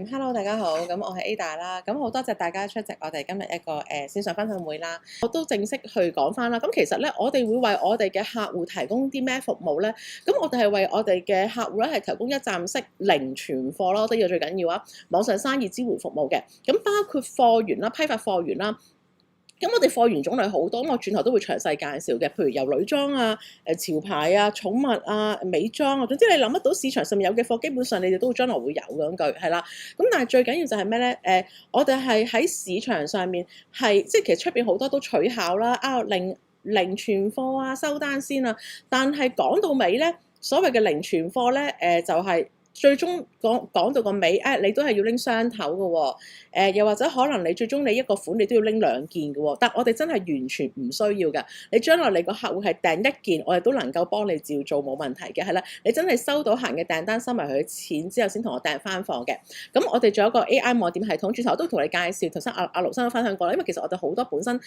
Hello 大家好，咁我係 Ada 啦，咁好多謝大家出席我哋今日一個線上分享會啦。我都正式去講翻啦。咁其實咧，我哋會為我哋嘅客戶提供啲咩服務咧？咁我哋係為我哋嘅客戶咧係提供一站式零存貨咯，呢個最緊要啊！網上生意支援服務嘅，咁包括貨源啦、批發貨源啦。咁我哋貨源種類好多，咁我轉頭都會詳細介紹嘅，譬如由女裝啊、潮牌啊、寵物啊、美妝啊，總之你諗得到市場上面有嘅貨，基本上你哋都將來會有嘅咁句，係啦。咁但係最緊要就係咩咧？我哋係喺市場上面係，即係其實出邊好多都取巧啦，零存貨啊，收單先啊。但係講到尾咧，所謂嘅零存貨咧，就係最終講到個尾，你都係要拎雙頭嘅喎，又或者可能你最終你一個款你都要拎兩件嘅喎，但我哋真係完全唔需要嘅。你將來你個客戶係訂一件，我哋都能夠幫你照做冇問題嘅，係啦。你真係收到客人嘅訂單，收埋佢嘅錢之後先同我訂翻貨嘅。咁我哋仲有一個 AI 網點系統，轉頭我都同你介紹。頭先阿盧生都分享過啦，因為其實我哋好多本身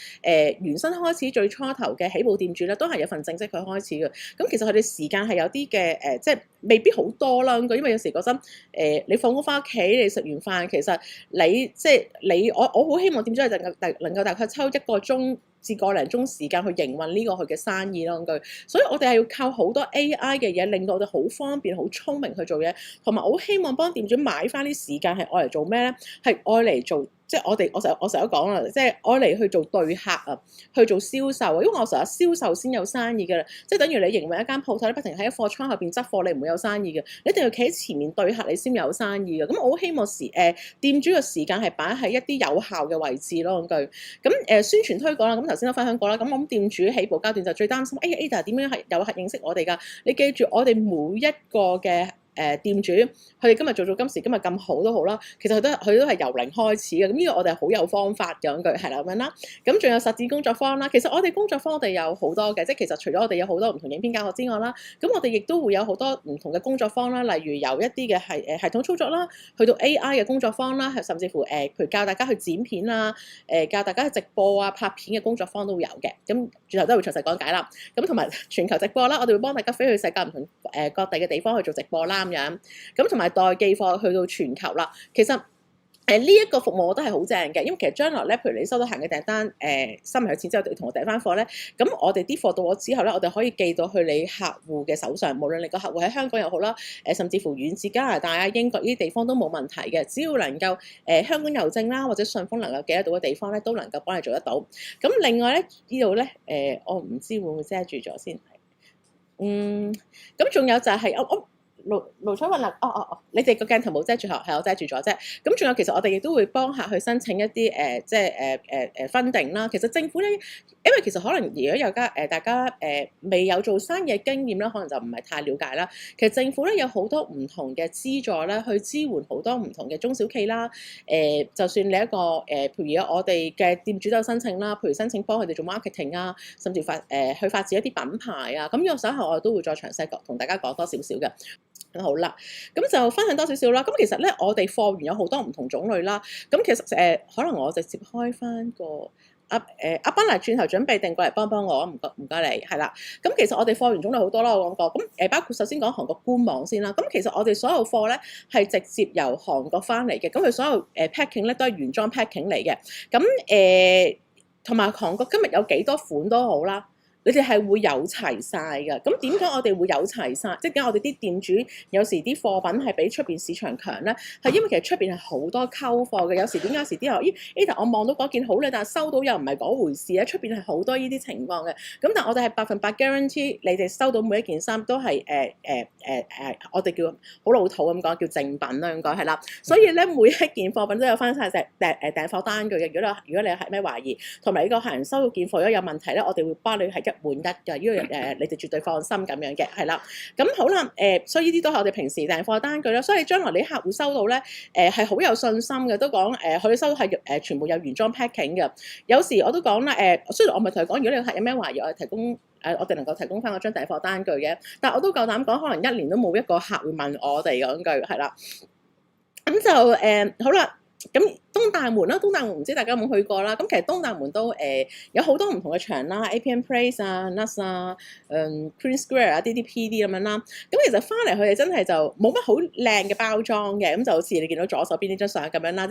原生開始最初頭嘅起步店主咧，都係有份正職去開始嘅。咁其實佢哋時間係有啲嘅即係未必好多啦，因為有時覺得你放工翻屋企，你食完飯，其實我好希望店主係能夠大概抽一個鐘至個零鐘時間去營運呢個佢嘅生意咯，所以我哋係要靠好多 AI 嘅嘢，令到我哋好方便、好聰明去做嘢，同埋我好希望幫店主買翻啲時間係愛嚟做咩咧？係愛嚟做。即係我成日都講啦，即係愛嚟去做對客啊，去做銷售啊，因為我成日銷售先有生意㗎啦。即係等於你營運一間鋪頭，你不停喺貨倉後邊執貨，你唔會有生意嘅。你一定要企喺前面對客，你先有生意嘅。咁我好希望店主嘅時間係擺喺一啲有效嘅位置咯。咁宣傳推廣啦，咁頭先都分享過啦。咁我諗店主起步階段就最擔心，Ada 點樣係有客認識我哋㗎？你記住，我哋每一個嘅店主，佢哋今日做今時今日咁好都好啦，其實佢都係由零開始嘅，咁呢個我哋係好有方法嘅，咁句係啦咁樣啦。咁仲有實戰工作坊啦，其實我哋工作坊我哋有好多嘅，即係其實除咗我哋有好多唔同影片教學之外啦，咁我哋亦都會有好多唔同嘅工作坊啦，例如由一啲嘅係系統操作啦，去到 AI 嘅工作坊啦，甚至乎譬如教大家去剪片啊，教大家去直播啊、拍片嘅工作坊都會有嘅。咁轉頭都會詳細講解啦。咁同埋全球直播啦，我哋會幫大家飛去世界唔同各地嘅地方去做直播啦。咁同埋代寄貨去到全球啦，其實呢一個服務我都係好正嘅，因為其實將來咧，譬如你收到客人嘅訂單，收埋佢錢之後，同我訂翻貨咧，咁我哋啲貨到咗之後咧，我哋可以寄到去你客戶嘅手上，無論你個客戶喺香港又好啦，甚至乎遠至加拿大啊、英國呢啲地方都冇問題嘅，只要能夠香港郵政啦或者順豐能夠寄得到嘅地方咧，都能夠幫你做得到。咁另外咧，呢度咧我唔知會唔會遮住咗先。咁仲有就係盧彩雲啦，你哋個鏡頭冇遮住係我遮住咗啫。咁仲有其實我哋亦都會幫客去申請一啲funding啦。其實政府咧，因為其實可能如果有大家未有做生意嘅經驗啦，可能就唔係太了解啦。其實政府咧有好多唔同嘅資助咧，去支援好多唔同嘅中小企啦。就算你一個譬如我哋嘅店主都有申請啦，譬如申請幫佢哋做 marketing 啊，甚至去發展一啲品牌啊。咁呢個稍後我都會再詳細同大家講多少少嘅。好啦，咁就分享多少少啦。咁其實咧，我哋貨源有好多唔同種類啦。咁其實可能我直接開翻個阿班嚟轉頭準備定過嚟幫我，唔該你，係啦。咁其實我哋貨源種類好多啦，我講過。咁包括首先講韓國官網先啦。咁其實我哋所有貨咧係直接由韓國翻嚟嘅。咁佢所有packing 咧都係原裝 packing 嚟嘅。咁同埋韓國今日有幾多款都好啦。你哋係會有齊晒㗎，咁點解我哋會有齊晒？即係點解我哋啲店主有時啲貨品係比出邊市場強咧？係因為其實出邊係好多溝貨嘅，有時點解有時啲人Ada 我望到嗰件好靚，但係收到又唔係嗰回事咧。出邊係好多呢啲情況嘅，咁但係我哋係100%guarantee 你哋收到每一件衫都係我哋叫好老土咁講叫正品啦，應該係啦。所以咧每一件貨品都有翻晒隻訂貨單據嘅。如果你係咩懷疑，同埋呢個客人收到件貨如果有問題咧，我哋會幫你係1換1嘅，呢個你哋絕對放心咁樣嘅，係啦。咁好啦，所以呢啲都係我哋平時訂貨單據啦。所以將來你客戶收到咧，係好有信心嘅，都講佢哋收到係全部有原裝 packing 嘅。有時我都講啦，雖然我咪同佢講，如果你客有咩懷疑，我哋提供我哋能夠提供翻嗰張訂貨單據嘅，但我都夠膽講，可能1年都冇一個客會問我哋嗰句係啦。咁就好啦。咁東大門啦，東大門唔知大家有冇去過啦？咁其實東大門都有好多唔同嘅場啦，APM Place 啊、Nuts 啊、Queen Square 啊、DDPD 咁樣啦。咁其實翻嚟佢哋真係就冇乜好靚嘅包裝嘅，咁就好似你見到左手邊呢張相咁樣啦。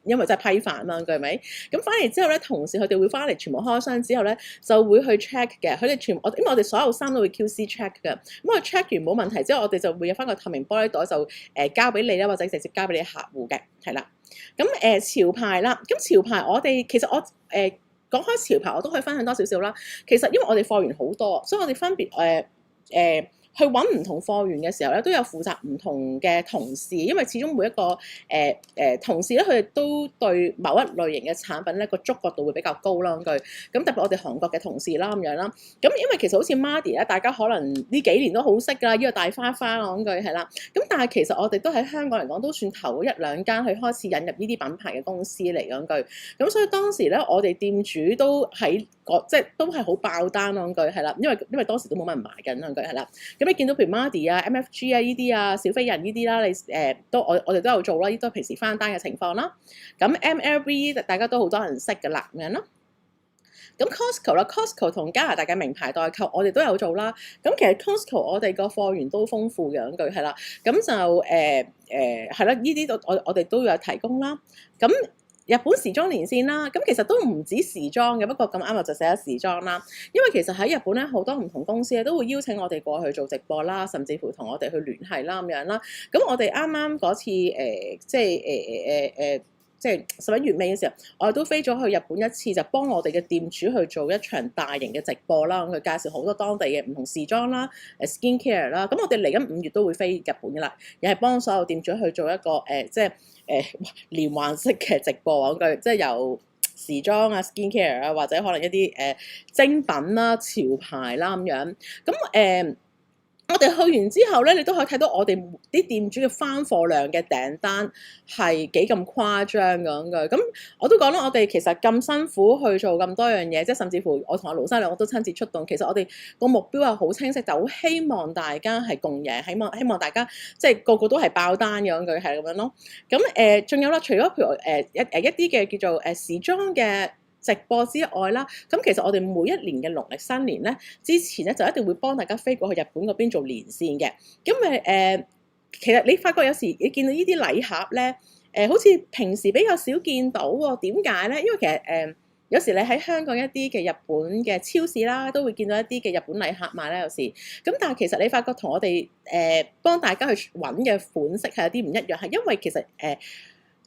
因為真係批發嘛，係咪？咁翻嚟之後咧，同事佢哋會翻嚟全部開箱之後咧，就會去 check 嘅。佢哋因為我哋所有衫都會 QC check 嘅。咁我 check 完冇問題之後，我哋就會有翻個透明玻璃袋就交俾你啦，或者直接交俾你客戶嘅，係啦。咁潮牌啦，咁潮牌其實我講開潮牌，我都可以分享多少少啦。其實因為我哋貨源好多，所以我哋分別去揾唔同貨源嘅時候咧，都有負責唔同嘅同事，因為始終每一個同事咧，佢哋都對某一類型嘅產品咧個觸覺度會比較高啦。咁特別我哋韓國嘅同事啦咁樣啦，咁因為其實好似 Mardi 咧，大家可能呢幾年都好識㗎，呢個大花花講句係啦。咁但係其實我哋都喺香港嚟講，都算頭一兩間去開始引入呢啲品牌嘅公司嚟講句。咁所以當時咧，我哋店主都喺即係都係好爆單講句係啦，因為當時都冇乜人買緊講句係啦。咁你見到譬如 Mardi 啊、MFG 啊呢啲啊、小飛人呢啲啦，你我哋都有做啦，呢都係平時翻單嘅情況啦。咁 MLB 大家都好多人識㗎啦，咁樣咯。咁 Costco 啦 ，Costco 同加拿大嘅名牌代購，我哋都有做啦。咁其實 Costco 我哋個貨源都豐富嘅，講句係啦。咁就係啦，呢啲我哋都有提供啦。咁日本時裝連線啦，咁其實都唔止時裝嘅，不過咁啱我就寫咗時裝啦。因為其實喺日本咧，好多唔同公司咧都會邀請我哋過去做直播啦，甚至乎同我哋去聯繫啦咁樣啦。咁我哋啱啱嗰次即係11月尾嘅時候，我哋都飛咗去日本一次，就幫我哋嘅店主去做一場大型嘅直播啦。咁佢介紹好多當地嘅唔同時裝啦、skin care 啦。咁我哋嚟緊5月都會飛日本嘅啦，又係幫所有店主去做一個連環式嘅直播講句，即係由時裝啊、skin care 啊，或者可能一啲精品啦、潮牌啦咁樣。咁我哋去完之後咧，你都可以睇到我哋啲店主嘅翻貨量嘅訂單係幾咁誇張講句。咁我都講啦，我哋其實咁辛苦去做咁多樣嘢，即係甚至乎我同阿盧生兩個都親自出動。其實我哋個目標係好清晰，就好希望大家係共贏，希望大家即係個個都係爆單講句係咁樣咯。咁仲有啦，除咗譬如一啲嘅叫做時裝嘅直播之外啦，咁其實我哋每一年嘅農曆新年咧之前咧就一定會幫大家飛過去日本嗰邊做連線嘅，因為其實你發覺有時你見到呢啲禮盒咧，好似平時比較少見到喎，點解咧？因為其實有時你喺香港一啲嘅日本嘅超市啦，都會見到一啲嘅日本禮盒賣啦，有時咁，但係其實你發覺同我哋幫大家去揾嘅款式係有啲唔一樣，係因為其實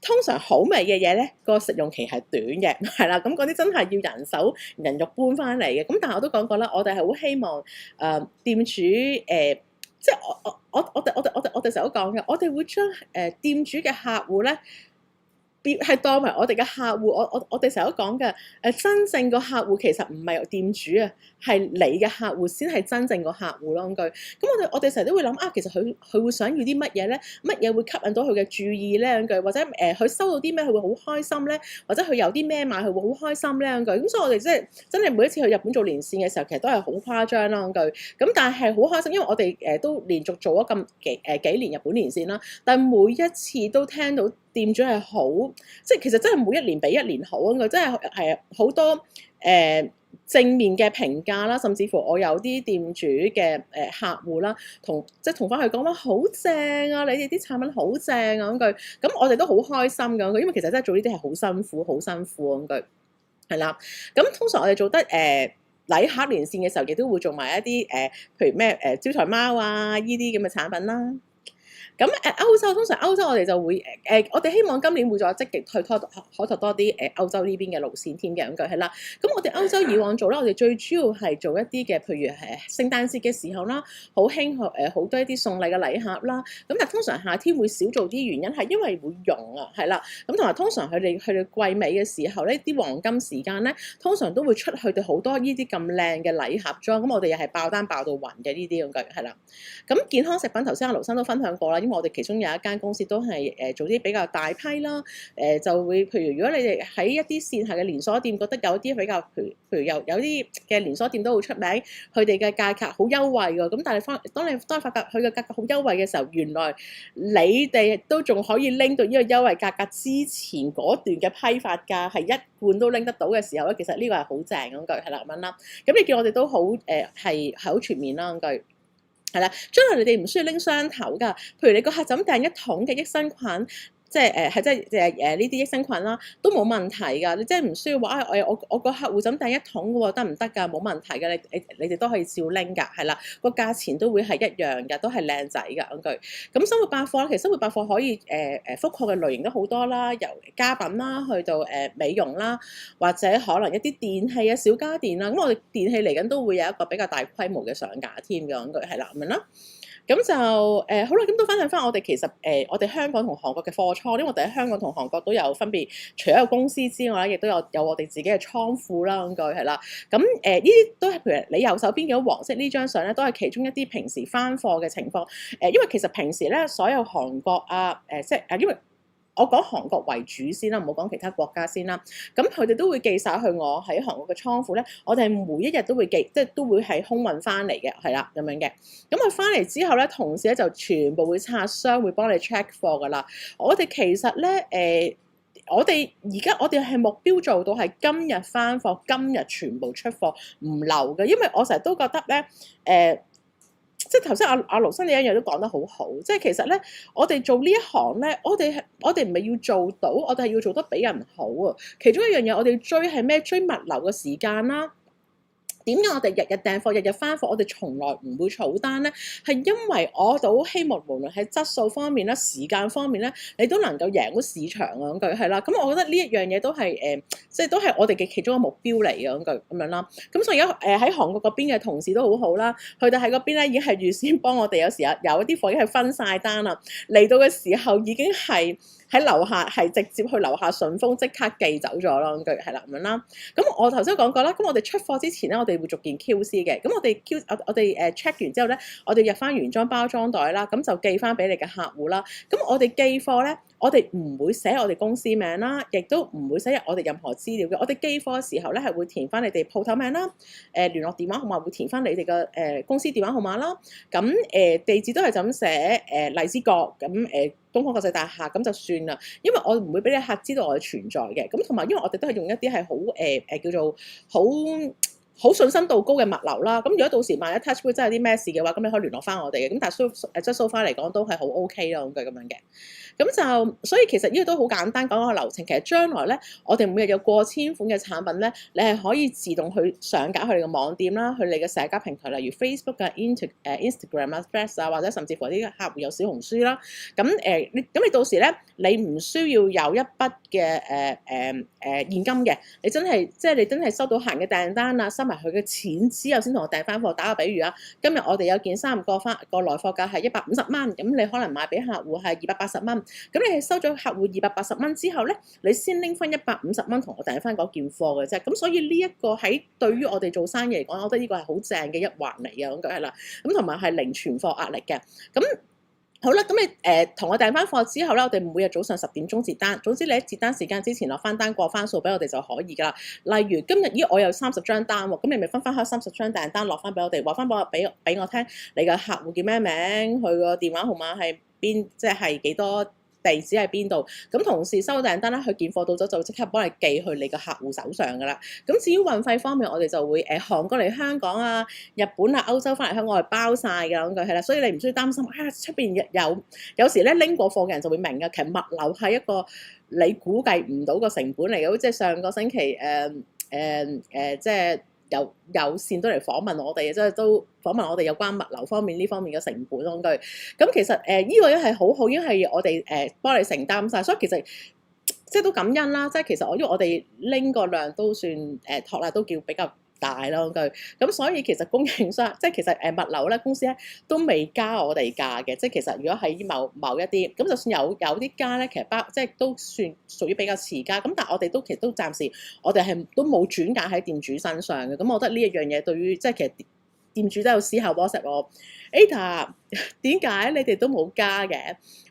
通常好味嘅嘢咧，個食用期係短嘅，係啦，咁嗰啲真係要人手人肉搬翻嚟嘅。咁但係我都講過啦，我哋係好希望店主即係我哋成日都講嘅，我哋會將店主嘅客戶咧，係當為我哋嘅客戶，我哋成日都講嘅，真正個客戶其實唔係店主啊，係你嘅客戶先係真正個客戶咯。咁我哋成日都會諗啊，其實佢會想要啲乜嘢咧？乜嘢會吸引到佢嘅注意咧？或者佢收到啲咩佢會好開心咧？或者佢有啲咩買佢會好開心咧？咁所以我哋真係每一次去日本做連線嘅時候，其實都係好誇張啦。咁但係好開心，因為我哋都連續做咗幾年日本連線啦，但係每一次都聽到店主係好，即係其實真係每一年比一年好啊！佢真係好多正面嘅評價啦，甚至乎我有啲店主嘅客戶啦，同翻佢講話好正啊！你哋啲產品好正啊！咁我哋都好開心㗎，因為其實真係做呢啲係好辛苦，好辛苦咁係啦。咁通常我哋做得禮盒連線嘅時候，亦都會做埋一啲譬如咩招財貓啊呢啲咁嘅產品啦。咁通常歐洲我哋就會我哋希望今年會再積極去開拓多啲歐洲呢邊嘅路線添嘅咁句係啦。咁我哋歐洲以往做咧，我哋最主要係做一啲嘅，譬如聖誕節嘅時候啦，好興好多一啲送禮嘅禮盒啦。咁但係通常夏天會少做啲，原因係因為會用啊，係啦。咁同埋通常佢哋季尾嘅時候咧，啲黃金時間咧，通常都會出佢哋好多呢啲咁靚嘅禮盒裝。咁我哋又係爆單爆到暈嘅呢啲咁句係啦。咁健康食品頭先阿盧生都分享過啦。為我哋其中有一間公司都係做啲比較大批啦，就會譬如如果你哋喺一啲線下嘅連鎖店覺得有啲比較譬如有啲嘅連鎖店都好出名，佢哋嘅價格好優惠㗎，咁但係當你發覺佢嘅價格好優惠嘅時候，原來你哋都仲可以拎到呢個優惠價格之前嗰段嘅批發價係一罐都拎得到嘅時候咧，其實呢個係好正嗰句係啦咁樣啦。咁你見我哋都好係好全面啦嗰句。係啦，將來你哋唔需要拎雙頭㗎。譬如你個客就咁訂一桶嘅益生菌，即係呢啲益生菌啦，都冇問題㗎。你即係唔需要話我個客戶就咁訂一桶嘅喎，得唔得㗎？冇問題㗎，你哋都可以照拎㗎。係啦，個價錢都會係一樣㗎，都係靚仔㗎嗰句。咁生活百貨其實生活百貨可以覆蓋嘅類型都好多啦，由家品啦去到美容啦，或者可能一啲電器啊、小家電啦。咁我哋電器嚟緊都會有一個比較大規模嘅上架添嘅嗰句係啦，咁樣啦。咁就好啦，咁都分享翻我哋其實我哋香港同韓國嘅貨倉，因為我哋喺香港同韓國都有分別，除咗有公司之外咧，亦都有我哋自己嘅倉庫啦，咁句係啦。咁呢啲都係譬如你右手邊嘅黃色呢張相咧，都係其中一啲平時翻貨嘅情況。因為其實平時咧所有韓國啊因為我講韓國為主先啦，唔好講其他國家先啦。咁佢哋都會寄晒去我喺韓國嘅倉庫咧，我哋每一日都會寄，即係都會係空運翻嚟嘅，係啦咁樣嘅。咁佢翻嚟之後咧，同事咧就全部會拆箱，會幫你 check 貨噶啦。我哋其實咧我哋係目標做到係今日翻貨，今日全部出貨唔留嘅，因為我成日都覺得咧即係頭先阿盧生你一樣都講得好好，即係其實咧，我哋做呢一行咧，我哋唔係要做到，我哋係要做得比人好啊。其中一樣嘢，我哋追係咩？追物流嘅時間啦。點解我哋日日訂貨、日日翻貨，我哋從來唔會儲單咧？係因為我就好希望無論喺質素方面啦、時間方面咧，你都能夠贏到市場啊！咁句係啦，咁我覺得呢一樣嘢都係即係都係我哋嘅其中一個目標嚟嘅咁句咁樣啦。咁所以而家喺韓國嗰邊嘅同事都好好啦，佢哋喺嗰邊咧已經係預先幫我哋有時有一啲貨已經係分晒單啦，嚟到嘅時候已經係喺樓下係直接去樓下順豐即刻寄走咗咯，咁句係啦咁樣啦。咁我頭先講過啦，咁我哋出貨之前咧，我哋會逐件 QC 嘅。咁我哋 check 完之後咧，我哋入翻原裝包裝袋啦，咁就寄翻俾你嘅客戶啦。咁我哋寄貨咧，我哋唔會寫我哋公司名啦，亦都唔會寫入我哋任何資料嘅。我哋寄貨嘅時候咧，係會填翻你哋鋪頭名啦，聯絡電話號碼會填翻你哋嘅公司電話號碼啦。咁地址都係就咁寫荔枝角咁東方國際大廈咁就算啦，因為我唔會俾你客知道我嘅存在嘅。咁同埋因為我哋都係用一啲係好叫做好信心度高嘅物流啦。咁如果到時萬一 touch wood 真係有啲咩事嘅話，咁你可以聯絡翻我哋嘅。咁但係即係 so far 嚟講都係好 OK 咯，咁樣嘅。咁就所以其實呢個都好簡單講個流程。其實將來咧，我哋每日有過千款嘅產品咧，你係可以自動去上架佢哋嘅網店啦，去你嘅社交平台，例如 Facebook 啊、Instagram 啊、Threads 啊，或者甚至乎啲客戶有小紅書啦。咁你到時咧，你唔需要有一筆嘅現金嘅，你真係收到客人嘅訂單啦，收埋佢嘅錢之後先同我訂翻貨。打個比喻啊，今日我哋有件衫個來貨價係150蚊，咁你可能賣俾客戶係280蚊。咁你係收咗客戶280蚊之後咧，你先拎翻150蚊同我訂翻嗰件貨嘅啫。咁所以呢一個喺對於我哋做生意嚟講，我覺得呢個係好正嘅一環嚟嘅，咁係啦。咁同埋係零存貨壓力嘅。咁好啦，咁你同我訂翻貨之後咧，我哋每日早上10點鐘截單。總之你喺截單時間之前落翻單過翻數俾我哋就可以噶啦。例如今日我有30張單喎，咁你咪分開30張訂單落翻俾我哋，話翻俾我聽，你嘅客戶叫咩名，佢個電話號碼係邊，即係幾多，地址喺邊度？咁同事收訂單啦，佢件貨到咗就即刻幫你寄去你個客戶手上噶啦。咁至於運費方面，我哋就會韓國嚟香港啊、日本啊、歐洲翻嚟香港係包晒㗎，咁句係啦。所以你唔需要擔心出邊有時咧拎過貨嘅人就會明㗎。其實物流係一個你估計唔到個成本嚟嘅，即係上個星期即係有線都嚟訪問我哋，即係都訪問我哋有關物流方面呢方面嘅成本咁句。咁其實呢個已經係好好，已經係我哋幫你承擔晒。所以其實即係都感恩啦。即係其實因為我哋拎個量都算托賴都叫比較大咯句。咁所以其實供應商即係其實物流咧公司咧都未加我哋價嘅。即係其實如果喺某一啲咁，就算有啲加咧，其實即係都算屬於比較遲加。咁但係我哋都其實都暫時我哋係都冇轉嫁喺店主身上嘅。咁我覺得呢一樣嘢對於即係其實店主都有私下 WhatsApp 我 Ada 點解你哋都冇加嘅？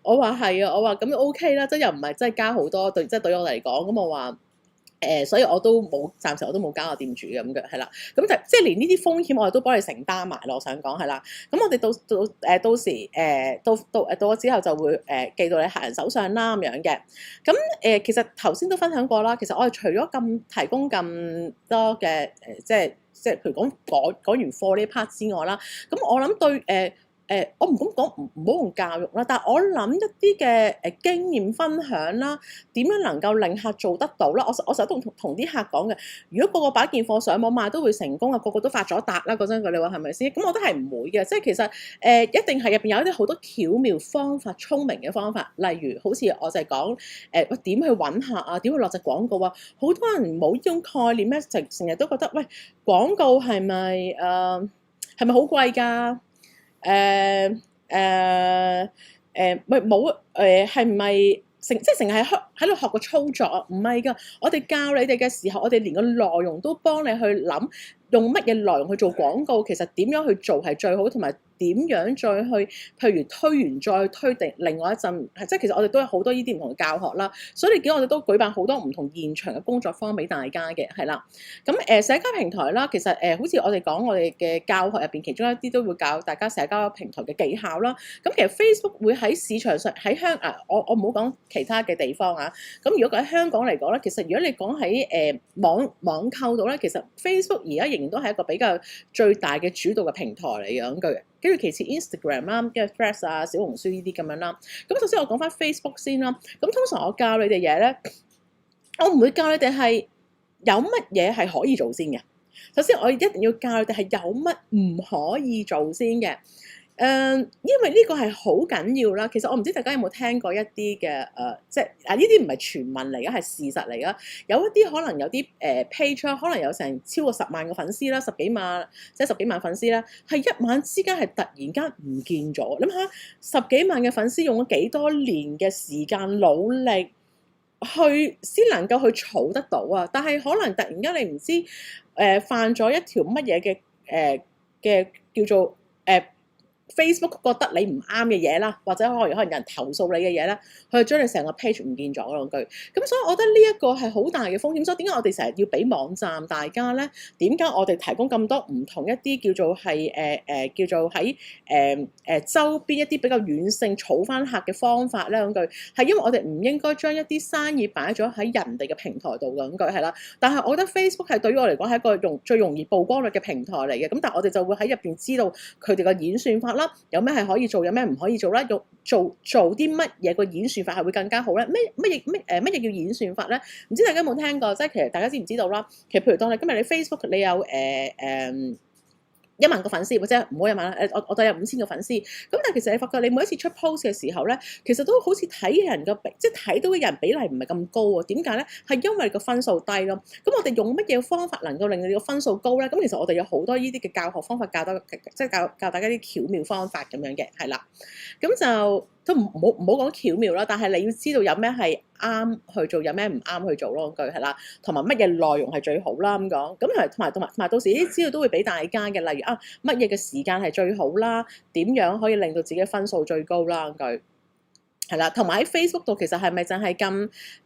我話係啊，我話咁 OK 啦，即係又唔係真係加好多，即係對我嚟講，咁我話。所以我都冇，暫時我都冇加個店主咁嘅，係啦。咁就即係連呢啲風險我哋都幫你承擔埋咯。我想講係啦。咁我哋到時到咗之後就會寄到你客人手上啦咁樣嘅。咁其實頭先都分享過啦。其實我哋除咗提供咁多嘅即係譬如講完貨呢 part 之外啦，咁我諗對我唔敢講唔好用教育啦，但係我諗一啲嘅經驗分享啦，點樣能夠令客做得到啦？我成日都同啲客講嘅，如果個個擺件貨上網賣都會成功啊，個個都發咗達啦，嗰陣佢哋話係咪先？咁我覺得係唔會嘅，即係其實一定係入邊有一啲好多巧妙方法、聰明嘅方法，例如好似我就係講點去揾客啊，點去落隻廣告啊，好多人冇呢種概念咧，成日都覺得喂廣告係咪好貴㗎？咪冇係咪即係成日喺度學個操作啊？唔係㗎，我哋教你哋嘅時候，我哋連個內容都幫你去諗，用乜嘢內容去做廣告，其實點樣去做係最好，同埋點樣再去，譬如推完再推定另外一陣，即係其實我哋都有好多呢啲唔同嘅教學啦。所以你見我哋都舉辦好多唔同現場嘅工作坊俾大家嘅，係啦。咁社交平台啦，其實好似我哋講我哋嘅教學入邊，其中一啲都會教大家社交平台嘅技巧啦。咁其實 Facebook 會喺市場上喺我唔好講其他嘅地方啊。咁如果喺香港嚟講咧，其實如果你講喺網購度咧，其實 Facebook 而家仍然都係一個比較最大嘅主導嘅平台嚟嘅咁句。跟住其次 Instagram 啦，跟住 Threads 啊、小紅書呢啲咁樣啦。咁首先我講翻 Facebook 先啦。咁通常我教你哋嘢咧，我唔會教你哋係有乜嘢係可以做先嘅。首先我一定要教你哋係有乜唔可以做先嘅。因為呢個係好緊要啦。其實我唔知大家有冇聽過一啲嘅即係呢啲唔係傳聞嚟嘅，係事實嚟㗎。有一啲可能有啲page 可能有成超過10萬個粉絲啦，十幾萬粉絲啦，係一晚之間係突然間唔見咗。諗下10幾萬嘅粉絲用咗幾多年嘅時間努力去先能夠去儲得到啊！但係可能突然間你唔知犯咗一條乜嘢嘅叫做Facebook 覺得你唔啱嘅嘢啦，或者可能有人投訴你嘅嘢啦，佢就將你成個 page 唔見咗兩句。咁所以我覺得呢一個係好大嘅風險。所以點解我哋成日要俾網站大家咧？點解我哋提供咁多唔同一啲叫做係叫做喺周邊一啲比較軟性儲翻客嘅方法咧？兩句係因為我哋唔應該將一啲生意擺咗喺人哋嘅平台度嘅兩句係啦。但係我覺得 Facebook 係對於我嚟講係一個最容易曝光率嘅平台嚟嘅。咁但係我哋就會喺入邊知道佢哋嘅演算法。有咩係可以做，有咩唔可以做啦？做啲乜嘢個演算法係會更加好咧？乜嘢叫演算法咧？唔知大家有冇聽過？即係其實大家知唔知道啦？其實譬如當你今日你 Facebook 你有1萬個粉絲，或者唔好1萬啦，我當有5000個粉絲。咁但係其實你發覺你每一次出 post 嘅時候咧，其實都好似睇人嘅即係睇到嘅人比例唔係咁高喎。點解咧？係因為你個分數低咯。咁我哋用乜嘢方法能夠令你個分數高咧？咁其實我哋有好多呢啲嘅教學方法教大家啲巧妙方法咁樣嘅，係啦。咁就都唔好講巧妙啦，但係你要知道有咩係啱去做，有咩唔啱去做咯。句係啦，同埋乜嘢內容係最好啦咁講。咁同埋到時啲資料都會俾大家嘅，例如乜嘢嘅時間係最好啦，點樣可以令到自己分數最高啦句。係啦，同埋喺 Facebook 度其實係咪淨係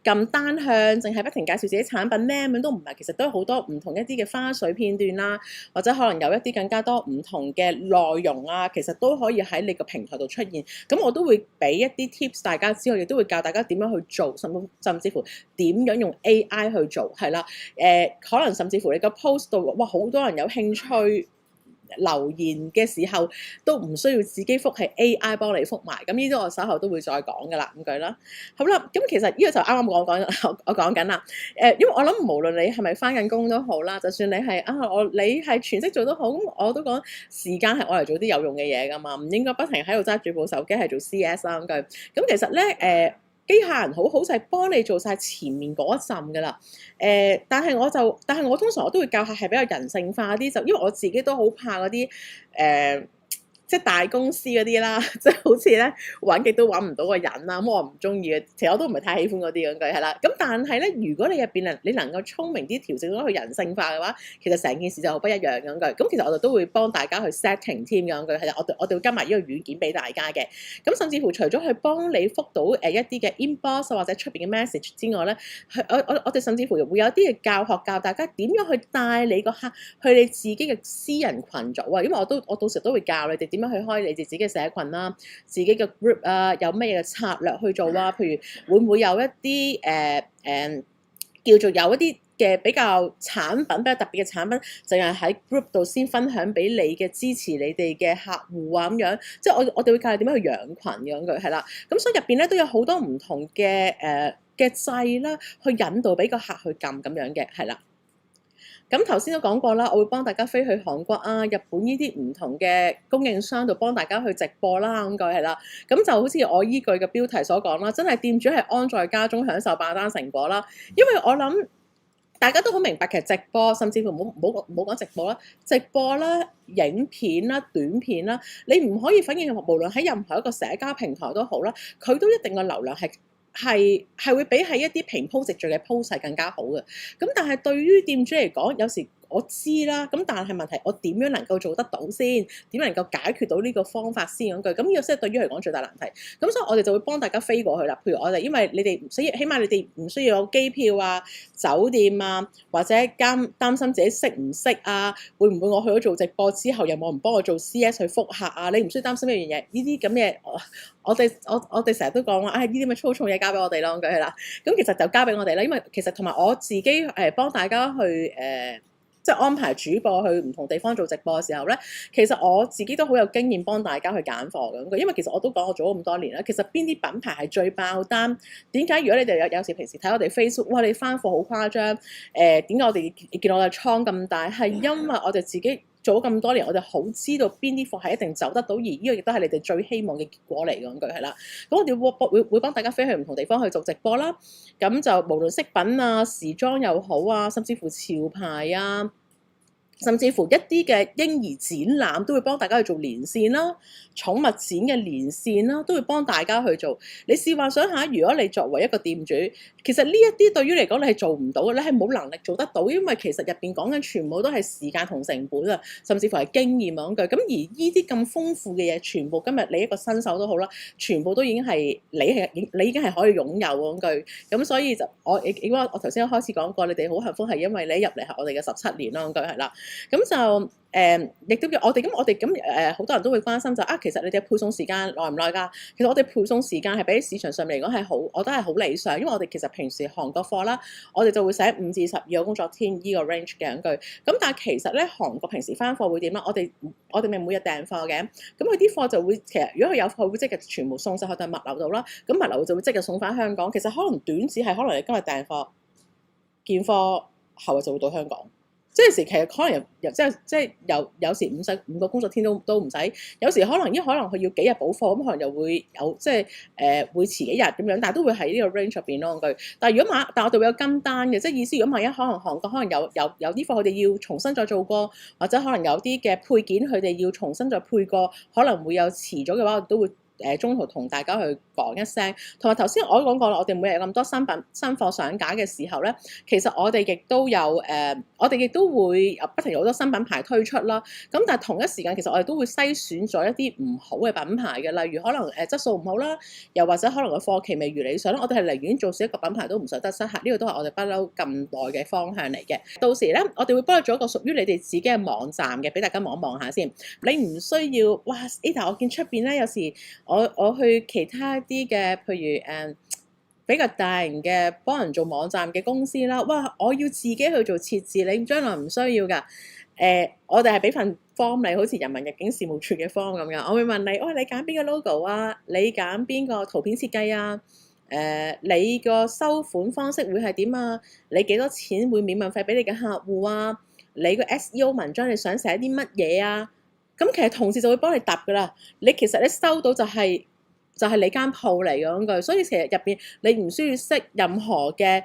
咁單向，淨係不停介紹自己產品咧？咁都唔係，其實都有好多唔同一啲嘅花絮片段啦，或者可能有一啲更加多唔同嘅內容啊，其實都可以喺你個平台度出現。咁我都會俾一啲 tips 大家之後，亦都會教大家點樣去做，甚至乎點樣用 AI 去做，係啦。可能甚至乎你個 post 度，哇，好多人有興趣留言嘅時候都唔需要自己覆，係 AI 幫你覆埋。咁呢啲我稍後都會再講噶啦，咁句啦。好啦，咁其實呢個就啱啱我講緊啦。因為我諗無論你係咪返緊工都好啦，就算你係你係全職做都好，咁我都講時間係我嚟做啲有用嘅嘢噶嘛，唔應該不停喺度揸住部手機係做 CS 啦咁句。咁其實咧機械人好就係幫你做晒前面嗰一陣噶啦，但係我通常我都會教客係比較人性化啲，就因為我自己都好怕嗰啲即係大公司嗰啲啦，即係好似咧揾極都揾唔到個人啦，咁我唔中意嘅，其實我都唔係太喜歡嗰啲咁句係啦。咁但係咧，如果你入邊你能夠聰明啲調整到佢人性化嘅話，其實成件事就好不一樣咁句。咁其實我哋都會幫大家去 setting 添咁句，係啦，我哋會加埋呢個軟件俾大家嘅。咁甚至乎除咗去幫你覆到一啲嘅 inbox 或者出邊嘅 message 之外咧，我哋甚至乎會有啲嘅教學教大家點樣去帶你個客去你自己嘅私人群組啊，因為我到時都會教你哋點樣去開你哋自己嘅社群啦，自己嘅 group 啊，有咩嘢策略去做啊？譬如會唔會有一啲叫做有一啲嘅比較產品比較特別嘅產品，淨係喺 group 度先分享俾你嘅支持你哋嘅客戶啊咁樣，即係我哋會教你點樣去養群咁樣係啦。咁所以入邊咧都有好多唔同嘅嘅掣啦，去引導俾個客去撳咁樣嘅係啦。咁頭先都講過啦，我會幫大家飛去韓國啊、日本呢啲唔同嘅供應商度幫大家去直播啦，咁句係啦。咁就好似我依句嘅標題所講啦，真係店主係安在家中享受爆單成果啦。因為我諗大家都好明白，其實直播甚至乎唔好講直播啦，直播啦、影片啦、短片啦，你唔可以否認，無論喺任何一個社交平台都好啦，佢都一定個流量係會比喺一啲平鋪直敍嘅 post 係更加好嘅。咁但係對於店主嚟講，有時我知啦，咁但係問題我點樣能夠做得到先？點能夠解決到呢個方法先咁句？咁呢個先係對於嚟講最大難題。咁所以我哋就會幫大家飛過去啦。譬如我哋，因為你哋唔需要，起碼你哋唔需要有機票啊、酒店啊，或者擔心自己識唔識啊，會唔會我去咗做直播之後有冇人幫我做 CS 去覆客啊？你唔需要擔心呢樣嘢。呢啲咁嘅我哋成日都講話，呢啲咁嘅粗重嘢交俾我哋咯，咁係啦。咁其實就交俾我哋啦，因為其實同埋我自己幫大家去即係安排主播去唔同地方做直播嘅時候咧，其實我自己都好有經驗幫大家去揀貨嘅。因為其實我都講我做咗咁多年啦，其實邊啲品牌係最爆單？點解如果你哋有時平時睇我哋 Facebook， 哇你翻貨好誇張，點解我哋見到我哋倉咁大？係因為我哋自己做咗咁多年，我哋好知道邊啲貨係一定走得到，而呢個亦都係你哋最希望嘅結果嚟嘅。咁句係啦，咁我哋會幫大家飛去唔同地方去做直播啦。咁就無論飾品啊、時裝又好啊，甚至乎潮牌啊，甚至乎一啲嘅嬰兒展覽都會幫大家去做連線啦，寵物展嘅連線啦，都會幫大家去做。你試幻想下，如果你作為一個店主，其實呢一啲對於嚟講你係做唔到嘅，你係冇能力做得到，因為其實入邊講緊全部都係時間同成本啊，甚至乎係經驗講句。咁而呢啲咁豐富嘅嘢，全部今日你一個新手都好啦，全部都已經係你已經係可以擁有講句。咁所以就我頭先一開始講過，你哋好幸福係因為你入嚟係我哋嘅17年啦，講句係啦。咁就亦都我哋咁好多人都會關心就其實你哋配送時間耐唔耐㗎？其實我哋配送時間係比市場上面嚟講係好，我覺得係好理想，因為我哋其實平時韓國貨啦，我哋就會寫5至12個工作天呢個 range 嘅句。咁但係其實咧韓國平時翻貨會點啦？我哋咪每日訂貨嘅，咁佢啲貨就會其實如果佢有貨，會即日全部送晒去到物流度啦。咁物流就會即日送翻香港。其實可能短至係可能你今日訂貨，件貨後日就會到香港。即係時其實可能即係有時5個工作天都唔使，有時可能佢要幾日補貨，咁可能又會有即係會遲幾日咁樣，但係都會喺呢個 range 入邊咯句。但係但係我哋會有跟單嘅，即係意思如果萬一可能韓國可能有啲貨佢哋要重新再做過，或者可能有啲嘅配件佢哋要重新再配過，可能會有遲咗嘅話，我哋都會中途同大家去講一聲。同埋頭先我都講過啦，我哋每日咁多新貨上架嘅時候咧，其實我哋亦都有我哋亦都會不停有好多新品牌推出啦。咁但係同一時間，其實我哋都會篩選咗一啲唔好嘅品牌嘅，例如可能質素唔好啦，又或者可能個貨期未如理想啦。我哋係寧願做少一個品牌都唔想得失客，呢個都係我哋不嬲咁耐嘅方向嚟嘅。到時咧，我哋會幫你做一個屬於你哋自己嘅網站嘅，俾大家望一望下先。你唔需要哇 Ada， 我見出邊咧有時。我去其他啲嘅，譬如比較大型嘅幫人做網站嘅公司啦，哇！我要自己去做設置，你將來唔需要㗎。我哋係俾份 form 你，好似人民入境事務處嘅 form 咁樣。我會問你，你揀邊個 logo 啊？你揀邊個圖片設計啊？你個收款方式會係點啊？你幾多錢會免運費俾你嘅客戶啊？你個 SEO 文章你想寫啲乜嘢啊？咁其實同事就會幫你答㗎啦。你其實收到就係就係你間鋪嚟嘅嗰句，所以其實入邊你唔需要識任何嘅